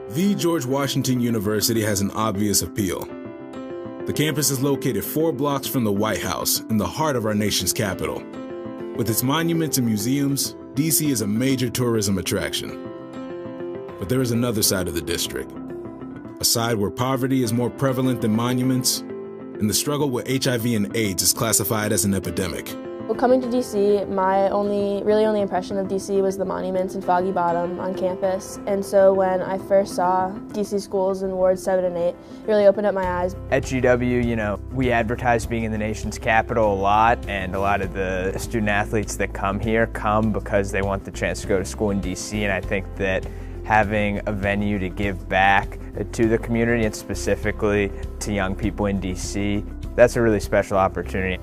The George Washington University has an obvious appeal. The campus is located 4 blocks from the White House in the heart of our nation's capital. With its monuments and museums, DC is a major tourism attraction. But there is another side of the district, a side where poverty is more prevalent than monuments, and the struggle with HIV and AIDS is classified as an epidemic. Well, coming to DC, my really only impression of DC was the monuments in Foggy Bottom on campus. And so when I first saw DC schools in Wards 7 and 8, it really opened up my eyes. At GW, we advertise being in the nation's capital a lot, and a lot of the student athletes that come here come because they want the chance to go to school in DC, and I think that having a venue to give back to the community and specifically to young people in DC, that's a really special opportunity.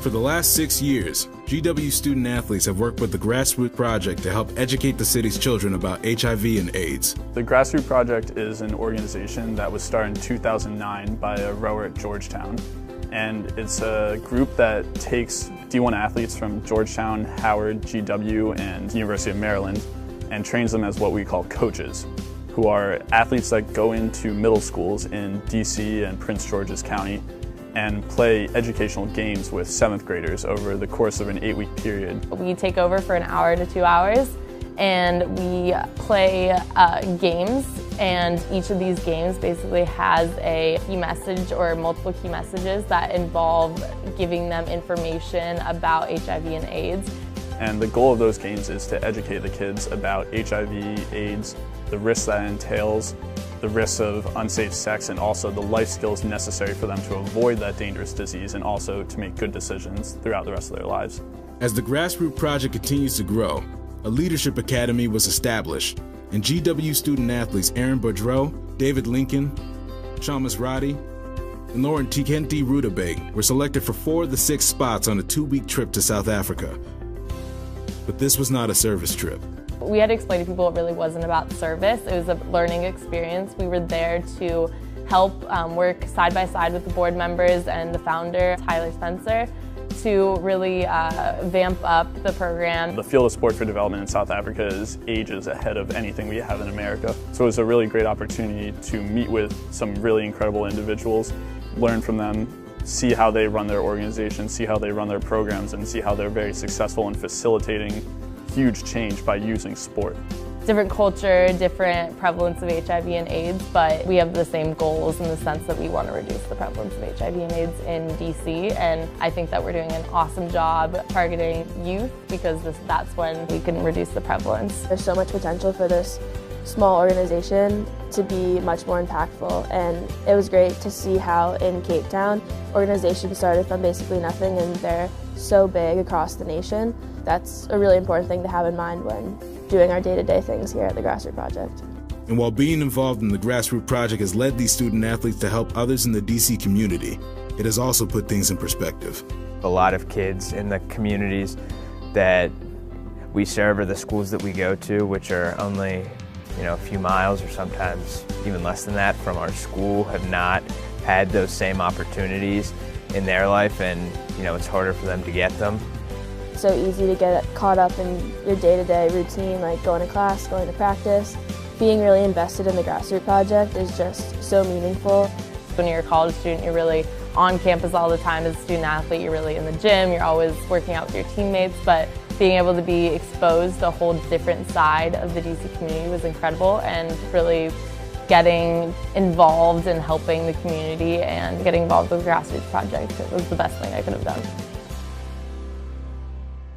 For the last 6 years, GW student athletes have worked with the Grassroot project to help educate the city's children about HIV and AIDS. The Grassroot project is an organization that was started in 2009 by a rower at Georgetown. And it's a group that takes D1 athletes from Georgetown, Howard, GW, and University of Maryland and trains them as what we call coaches, who are athletes that go into middle schools in DC and Prince George's County and play educational games with 7th graders over the course of an 8-week period. We take over for an hour to 2 hours and we play games, and each of these games basically has a key message or multiple key messages that involve giving them information about HIV and AIDS. And the goal of those games is to educate the kids about HIV, AIDS, the risks that entails, the risks of unsafe sex, and also the life skills necessary for them to avoid that dangerous disease and also to make good decisions throughout the rest of their lives. As the Grassroot project continues to grow, a leadership academy was established, and GW student athletes Aaron Boudreau, David Lincoln, Shamus Roddy, and Lauren Tikenti Rutabaga were selected for 4 of the 6 spots on a 2-week trip to South Africa. But this was not a service trip. We had to explain to people it really wasn't about service. It was a learning experience. We were there to help work side by side with the board members and the founder, Tyler Spencer, to really vamp up the program. The field of sport for development in South Africa is ages ahead of anything we have in America. So it was a really great opportunity to meet with some really incredible individuals, learn from them, see how they run their organization, see how they run their programs, and see how they're very successful in facilitating huge change by using sport. Different culture, different prevalence of HIV and AIDS, but we have the same goals in the sense that we want to reduce the prevalence of HIV and AIDS in DC, and I think that we're doing an awesome job targeting youth because that's when we can reduce the prevalence. There's so much potential for this small organization to be much more impactful, and it was great to see how in Cape Town organizations started from basically nothing and they're so big across the nation. That's a really important thing to have in mind when doing our day-to-day things here at the Grassroot Project. And while being involved in the Grassroot Project has led these student athletes to help others in the DC community, it has also put things in perspective. A lot of kids in the communities that we serve or the schools that we go to, which are only a few miles or sometimes even less than that from our school, have not had those same opportunities in their life, and it's harder for them to get them. It's so easy to get caught up in your day-to-day routine, like going to class, going to practice. Being really invested in the Grassroot Project is just so meaningful. When you're a college student, you're really on campus all the time. As a student athlete, you're really in the gym, you're always working out with your teammates, but being able to be exposed to a whole different side of the DC community was incredible, and really getting involved in helping the community and getting involved with the Grassroots Project was the best thing I could have done.